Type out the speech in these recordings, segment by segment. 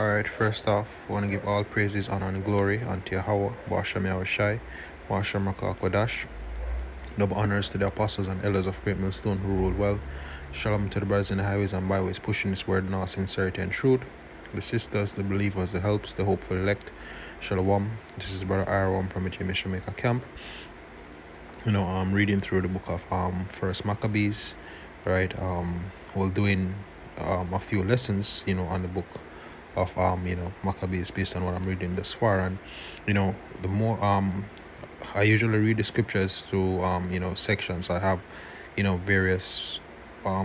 Alright, first off, I want to give all praises, honor, and glory unto Yahweh, Bashem Yahushai, Bashem Rakakwadash. Double honors to the apostles and elders of Great Millstone who rule well. Shalom to the brothers in the highways and byways pushing this word in all sincerity and truth. The sisters, the believers, the helps, the hopeful elect. Shalom. This is Brother Aaron from the Jamaica camp. I'm reading through the book of First Maccabees, right? We're doing a few lessons, on the book of Maccabees based on what I'm reading thus far. And the more I usually read the scriptures through sections. I have various I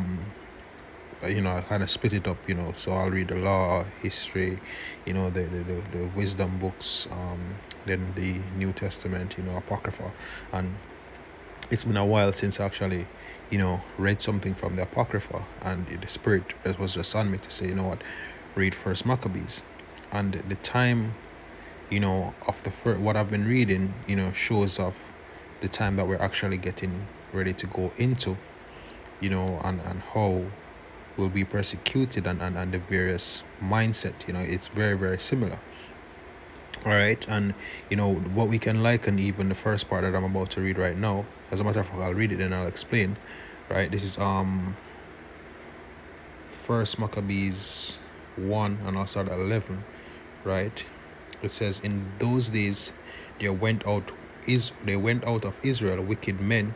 kind of split it up, so I'll read the law, history, the wisdom books, then the New Testament, Apocrypha. And it's been a while since I actually read something from the Apocrypha, and the Spirit was just on me to say, read First Maccabees. And the time of the first, what I've been reading shows of the time that we're actually getting ready to go into, and how we'll be persecuted, and the various mindset. It's very, very similar. All right, and what we can liken, even the first part that I'm about to read right now. As a matter of fact, I'll read it and I'll explain. Right, this is First Maccabees 1, and I'll start at 11. Right, it says, in those days there went out of Israel wicked men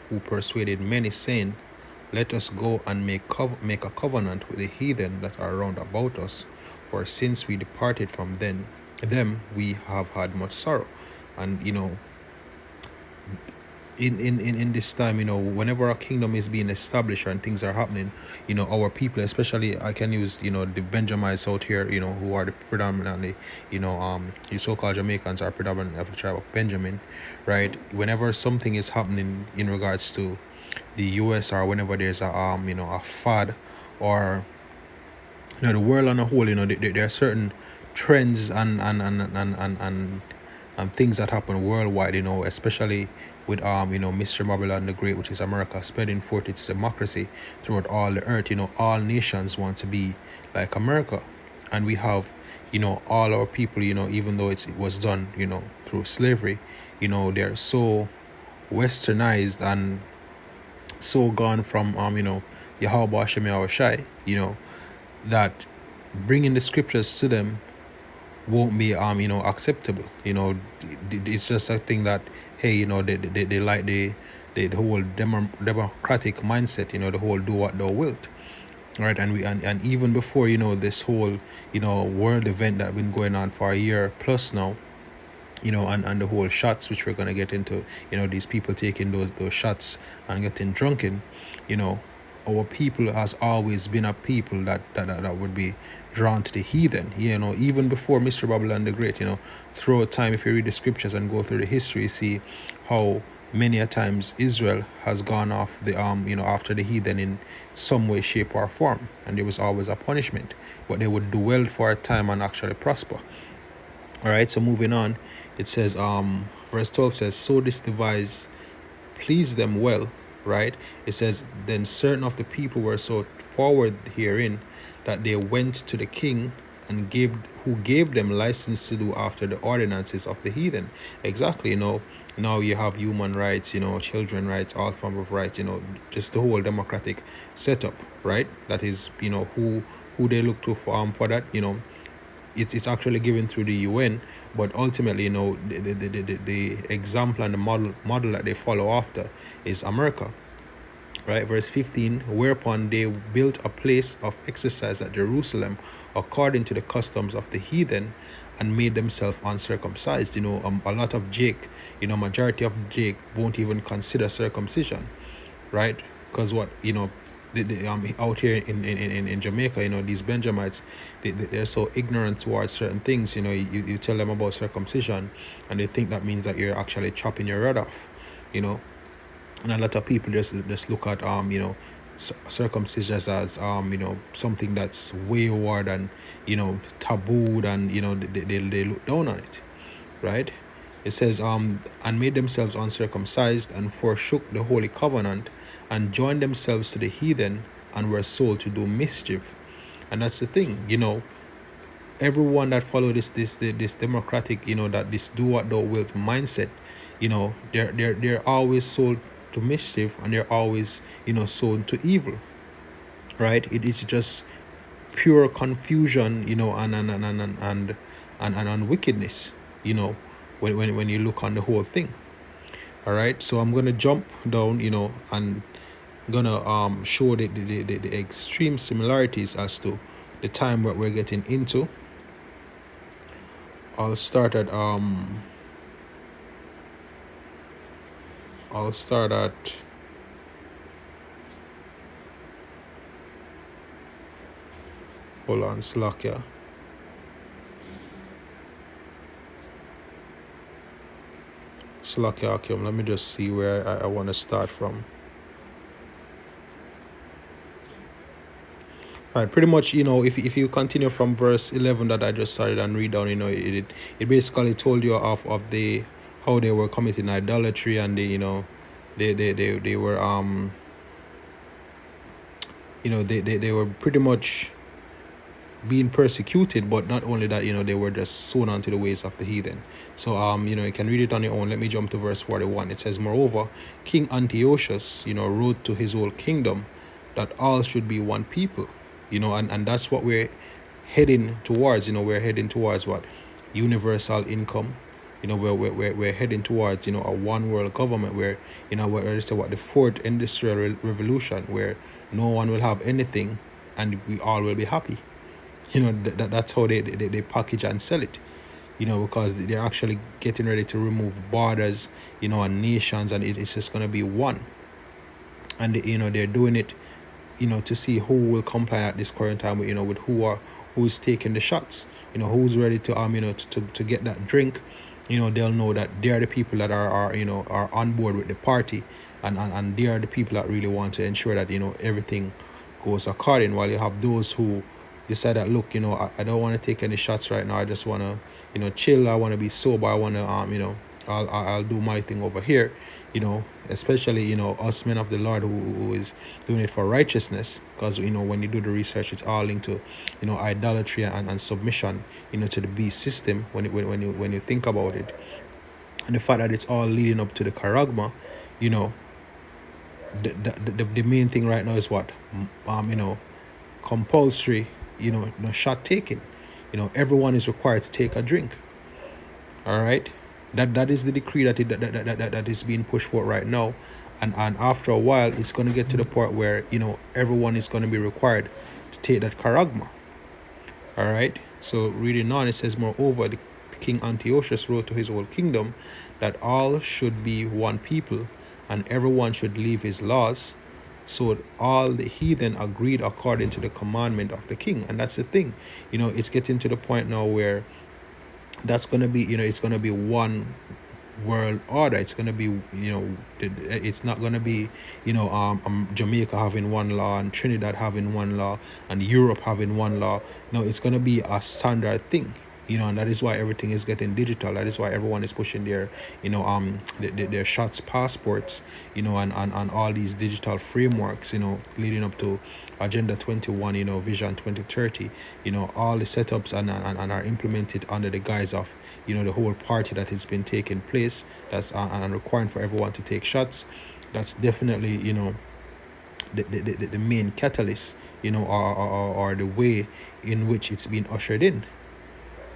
who persuaded many, saying, let us go and make a covenant with the heathen that are round about us, for since we departed from them we have had much sorrow. And in this time, whenever a kingdom is being established and things are happening, our people, especially, I can use the Benjamites out here, who are predominantly, you so-called Jamaicans are predominantly of the tribe of Benjamin, right? Whenever something is happening in regards to the US, or whenever there's a fad, or the world on a whole, there are certain trends and things that happen worldwide, especially with Mr. Babylon the Great, which is America, spreading forth its democracy throughout all the earth. All nations want to be like America, and we have all our people, even though it was done through slavery, they're so westernized and so gone from Yahweh Hashem Yahushai, that bringing the scriptures to them won't be acceptable. It's just a thing that, hey, they like the whole democratic mindset, the whole do what thou wilt, right? And even before this whole world event that been going on for a year plus now, and the whole shots, which we're going to get into, these people taking those shots and getting drunken, our people has always been a people that would be drawn to the heathen, even before Mr. Babylon the Great, throughout time. If you read the scriptures and go through the history, you see how many a times Israel has gone off the after the heathen in some way, shape, or form, and there was always a punishment, but they would do well for a time and actually prosper. All right, so moving on, it says verse 12 says, so this device pleased them well. Right, it says, then certain of the people were so forward herein that they went to the king and who gave them license to do after the ordinances of the heathen. Exactly. Now you have human rights, children rights, all form of rights, just the whole democratic setup, right? That is, who they look to for that, it's actually given through the UN, but ultimately, the example and the model that they follow after is America. Right, verse 15, whereupon they built a place of exercise at Jerusalem according to the customs of the heathen, and made themselves uncircumcised. A lot of Jake, majority of Jake won't even consider circumcision, right? Because what, out here in Jamaica, these Benjamites, they're so ignorant towards certain things. You tell them about circumcision, and they think that means that you're actually chopping your head off, and a lot of people just look at circumcision as something that's wayward and tabooed, and they look down on it, right? It says and made themselves uncircumcised, and forsook the holy covenant, and joined themselves to the heathen, and were sold to do mischief. And that's the thing, everyone that follow this democratic, that this do what thou wilt mindset, they're always sold to mischief, and they're always sold to evil, right? It is just pure confusion, and wickedness, when you look on the whole thing. All right, so I'm gonna jump down, and gonna show the extreme similarities as to the time what we're getting into. I'll start at I'll start at hold on, Slovakia. Slovakia, okay, let me just see where I want to start from. All right, pretty much, if you continue from verse 11 that I just started and read down, it basically told you of the how they were committing idolatry, and they were they were pretty much being persecuted. But not only that, they were just sown onto the ways of the heathen. So you can read it on your own. Let me jump to verse 41. It says, moreover, King Antiochus wrote to his whole kingdom that all should be one people, and that's what we're heading towards. We're heading towards what? Universal income. We're heading towards a one world government where where it's what the fourth industrial revolution, where no one will have anything and we all will be happy. That's how they package and sell it. Because they're actually getting ready to remove borders, and nations, and it's just going to be one. And they're doing it to see who will comply at this current time with with who's taking the shots, who's ready to to get that drink. They'll know that they are the people that are on board with the party, and they are the people that really want to ensure that everything goes according, while you have those who decide that, look, I don't want to take any shots right now. I just want to chill. I want to be sober. I want to I'll do my thing over here. Especially us men of the Lord who is doing it for righteousness, because when you do the research, it's all linked to idolatry and submission to the beast system, when you think about it, and the fact that it's all leading up to the charagma. The main thing right now is what? Compulsory no shot taking. Everyone is required to take a drink. All right, that is the decree that is being pushed forward right now, and after a while it's going to get to the point where everyone is going to be required to take that charagma. All right, so reading on, it says, moreover, the King Antiochus wrote to his whole kingdom that all should be one people, and everyone should leave his laws. So all the heathen agreed according to the commandment of the king. And that's the thing, it's getting to the point now where that's going to be it's going to be one world order. It's going to be it's not going to be Jamaica having one law, and Trinidad having one law, and Europe having one law. No, it's going to be a standard thing. And that is why everything is getting digital. That is why everyone is pushing their their shots passports, and all these digital frameworks, leading up to Agenda 21, Vision 2030. All the setups and are implemented under the guise of the whole party that has been taking place, that's and requiring for everyone to take shots. That's definitely the main catalyst, or the way in which it's been ushered in.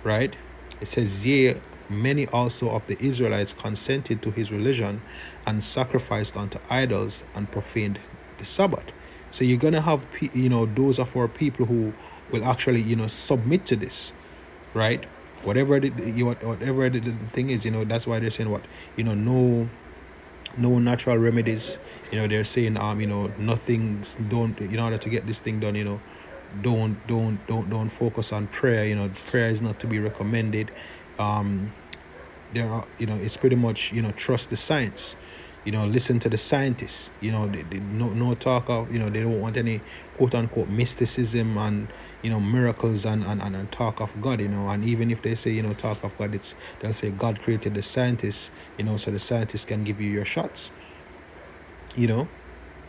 Right? It says, yea, many also of the Israelites consented to his religion, and sacrificed unto idols, and profaned the Sabbath. So you're gonna have those of our people who will actually submit to this, right? Whatever whatever the thing is, that's why they're saying what no natural remedies. They're saying nothing's don't, in order to get this thing done. Don't focus on prayer. Prayer is not to be recommended. There are it's pretty much trust the science. Listen to the scientists. They no talk of they don't want any quote unquote mysticism and miracles and talk of God. And even if they say talk of God, they'll say God created the scientists. So the scientists can give you your shots.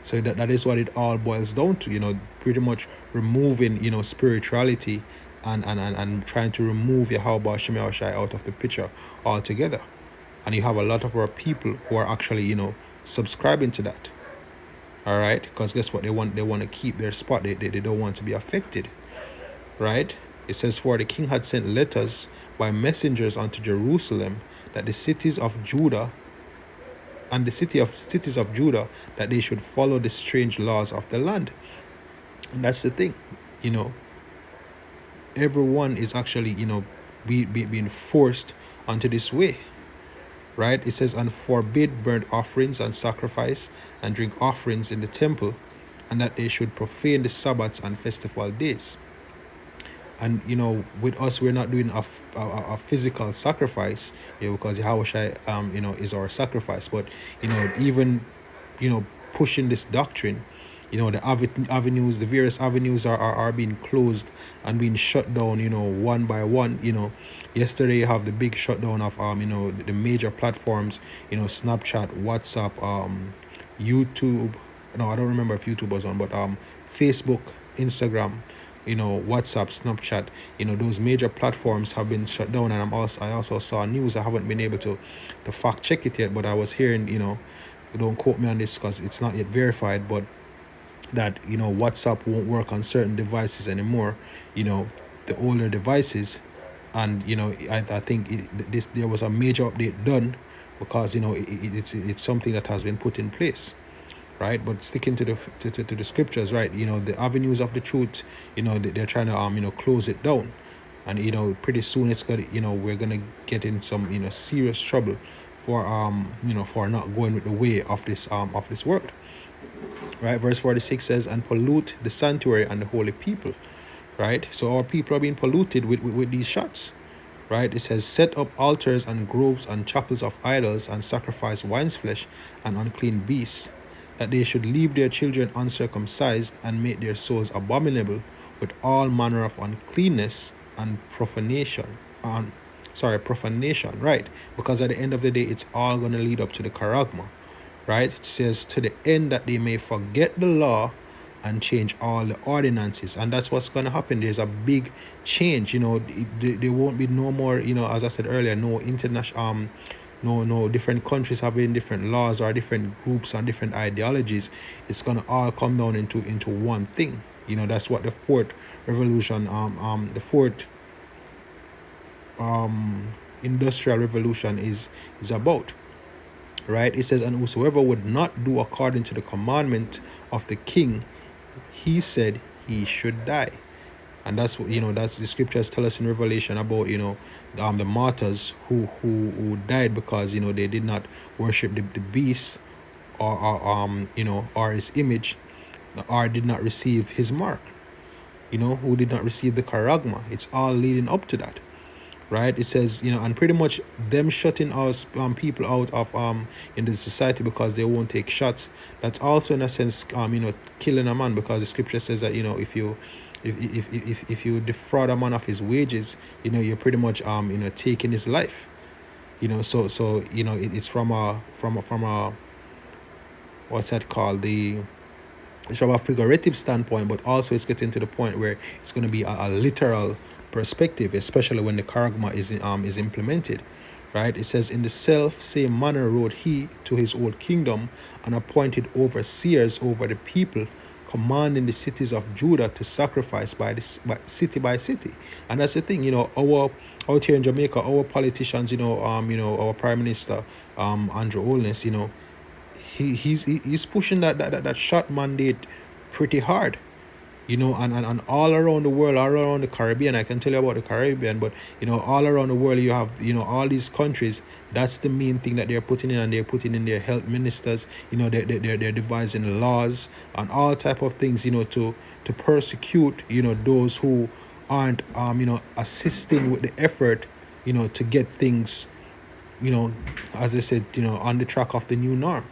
So that is what it all boils down to. Pretty much removing spirituality and trying to remove Yahweh Shem Yahushai out of the picture altogether. And you have a lot of our people who are actually, subscribing to that. All right, because guess what? They want to keep their spot. They don't want to be affected. Right? It says, for the king had sent letters by messengers unto Jerusalem, that the cities of Judah and the cities of Judah, that they should follow the strange laws of the land. And that's the thing, you know, everyone is actually, being forced onto this way. Right? It says, and forbid burnt offerings and sacrifice and drink offerings in the temple, and that they should profane the Sabbaths and festival days. And with us, we're not doing a physical sacrifice, because Yahushua is our sacrifice. But even pushing this doctrine, the various avenues are being closed and being shut down, one by one. Yesterday you have the big shutdown of the major platforms, Snapchat, WhatsApp, YouTube. No, I don't remember if YouTube was on, but Facebook, Instagram, WhatsApp, Snapchat, those major platforms have been shut down. And I also saw news. I haven't been able to fact check it yet, but I was hearing, don't quote me on this because it's not yet verified, but that WhatsApp won't work on certain devices anymore, the older devices. And I think there was a major update done, because it's something that has been put in place. Right? But sticking to the scriptures, right? The avenues of the truth, they're trying to close it down. And pretty soon it's gonna, we're gonna get in some serious trouble for for not going with the way of this world. Right? Verse 46 says, and pollute the sanctuary and the holy people. Right? So our people are being polluted with these shots. Right? It says, set up altars and groves and chapels of idols, and sacrifice wine's flesh and unclean beasts, that they should leave their children uncircumcised, and make their souls abominable with all manner of uncleanness and profanation. Profanation, right? Because at the end of the day, it's all going to lead up to the charagma, right? It says, to the end that they may forget the law and change all the ordinances. And that's what's going to happen. There's a big change. There won't be no more, as I said earlier, no international, no different countries having different laws or different groups and different ideologies. It's going to all come down into one thing. That's what the fourth revolution, the fourth industrial revolution is about. Right? It says, and whosoever would not do according to the commandment of the king, he said he should die. And that's what that's the scriptures tell us in Revelation about the martyrs who died because they did not worship the beast, or his image, or did not receive his mark, who did not receive the charagma. It's all leading up to that. Right? It says, and pretty much them shutting us people out of in the society because they won't take shots. That's also in a sense killing a man, because the scripture says that if you defraud a man of his wages, you're pretty much taking his life. So it's from a what's that called, it's from a figurative standpoint, but also it's getting to the point where it's going to be a literal perspective, especially when the charagma is implemented. Right? It says, in the self same manner rode he to his old kingdom, and appointed overseers over the people, commanding the cities of Judah to sacrifice by city by city. And that's the thing, our out here in Jamaica, our politicians, our Prime Minister, Andrew Holness, he's pushing that shot mandate pretty hard. And all around the world, all around the Caribbean, I can tell you about the Caribbean, but all around the world, you have all these countries. That's the main thing that they're putting in, and they're putting in their health ministers. They're devising laws and all type of things, to persecute those who aren't assisting with the effort, to get things, as I said, on the track of the new norm.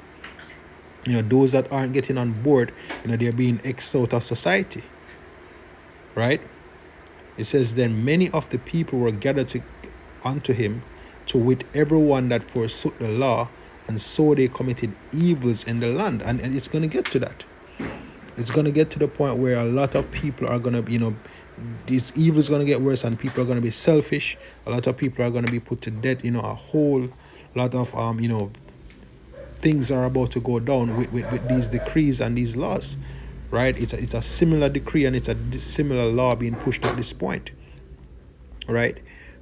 Those that aren't getting on board, they're being X'd out of society. Right? It says, then many of the people were gathered unto him, to wit everyone that forsook the law, and so they committed evils in the land. And it's going to get to that. It's going to get to the point where a lot of people are going to, this evil is going to get worse, and people are going to be selfish. A lot of people are going to be put to death. A whole lot of things are about to go down with these decrees and these laws, right? It's a similar decree, and it's a similar law being pushed at this point, right?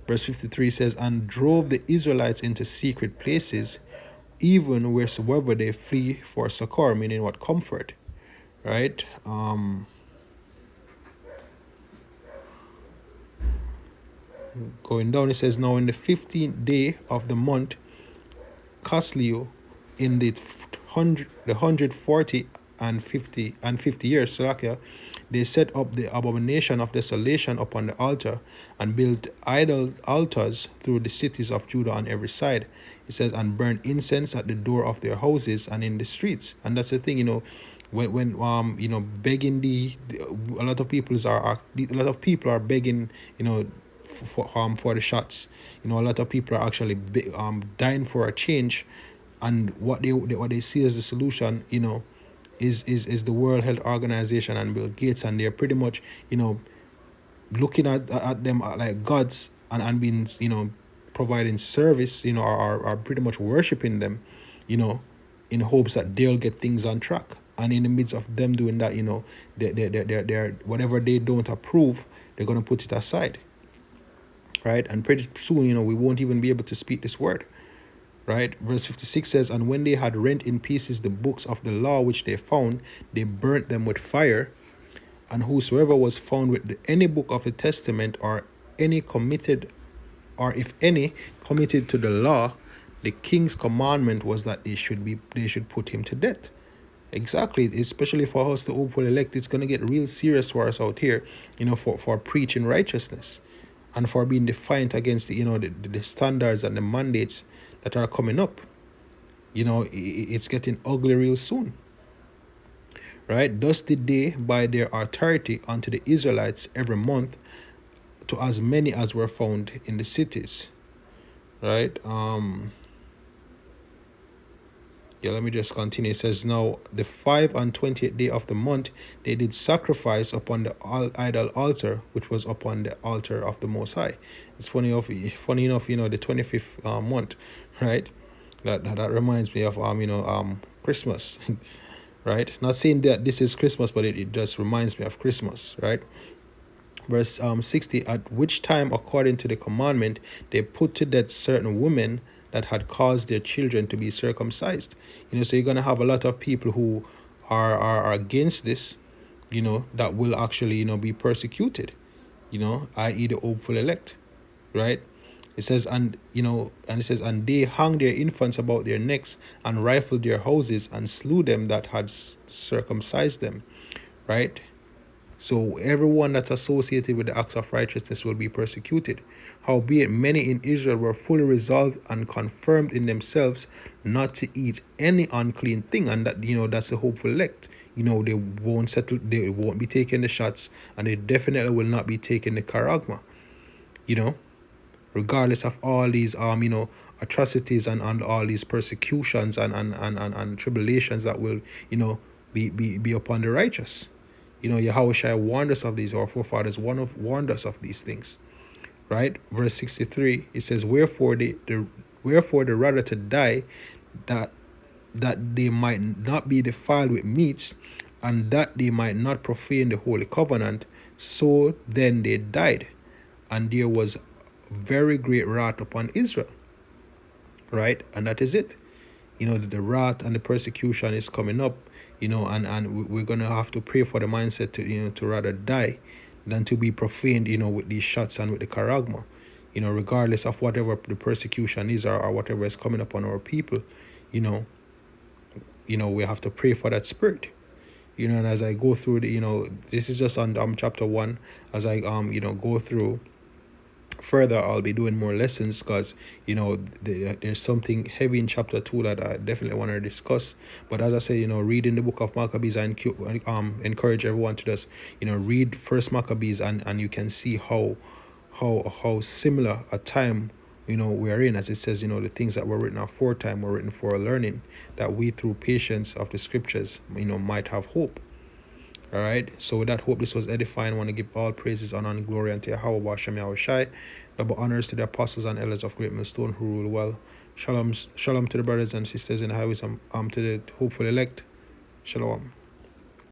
Verse 53 says, and drove the Israelites into secret places, even wheresoever they flee for succor, meaning what? Comfort, right? Going down, it says, now in the 15th day of the month Casleu, in the 140 and 50 years, Salakia, they set up the abomination of desolation upon the altar, and built idol altars through the cities of Judah on every side. It says, and burn incense at the door of their houses and in the streets. And that's the thing, when begging a lot of people are begging, for the shots. A lot of people are actually dying for a change, and what they see as the solution, is the World Health Organization and Bill Gates, and they're pretty much, looking at them like gods, and being, providing service, are pretty much worshiping them, you know, in hopes that they'll get things on track. And in the midst of them doing that, they're whatever they don't approve, they're gonna put it aside, right? And pretty soon, we won't even be able to speak this word, right? Verse 56 says, and when they had rent in pieces the books of the law which they found, they burnt them with fire. And whosoever was found with any book of the testament, or any committed, or if any committed to the law, the king's commandment was that they should put him to death. Exactly, especially for us, the hopeful elect. It's going to get real serious for us out here, for preaching righteousness, and for being defiant against the standards and the mandates that are coming up. It's getting ugly real soon, right? Thus did they, by their authority unto the Israelites every month, to as many as were found in the cities, right? Let me just continue. It says, now the 25th day of the month, they did sacrifice upon the idol altar, which was upon the altar of the Most High. It's funny enough, the 25th month, right? That reminds me of Christmas, right? Not saying that this is Christmas, but it just reminds me of Christmas, right? Verse 60, at which time, according to the commandment, they put to death certain women that had caused their children to be circumcised. So you're going to have a lot of people who are against this, that will actually, be persecuted, i.e. the hopeful elect, right? It says, and they hung their infants about their necks, and rifled their houses, and slew them that had circumcised them, right? So everyone that's associated with the acts of righteousness will be persecuted. Howbeit many in Israel were fully resolved and confirmed in themselves not to eat any unclean thing, and that's the hopeful elect. They won't be taking the shots, and they definitely will not be taking the charagma. Regardless of all these atrocities, and all these persecutions, and tribulations that will be upon the righteous. Yahushua warned us of these. Our forefathers warned us of these things, right? Verse 63, it says, wherefore the rather to die, that they might not be defiled with meats, and that they might not profane the holy covenant. So then they died, and there was very great wrath upon Israel, right? And that is it. The wrath and the persecution is coming up, and we're gonna have to pray for the mindset to rather die than to be profaned, with these shots and with the charagma, regardless of whatever the persecution is, or whatever is coming upon our people. We have to pray for that spirit. And as I go through this is just on chapter 1. As I go through further, I'll be doing more lessons, because there's something heavy in chapter 2 that I definitely want to discuss. But as I say, reading the book of Maccabees, I encourage everyone to just read first Maccabees, and you can see how similar a time we are in. As it says, the things that were written aforetime were written for our learning, that we through patience of the scriptures might have hope. All right. So with that, hope this was edifying. I want to give all praises, honor, and glory unto Yahweh Bashem Yahweh Shai. Double honors to the apostles and elders of Great Millstone who rule well. Shalom, shalom to the brothers and sisters in the highways, to the hopeful elect. Shalom.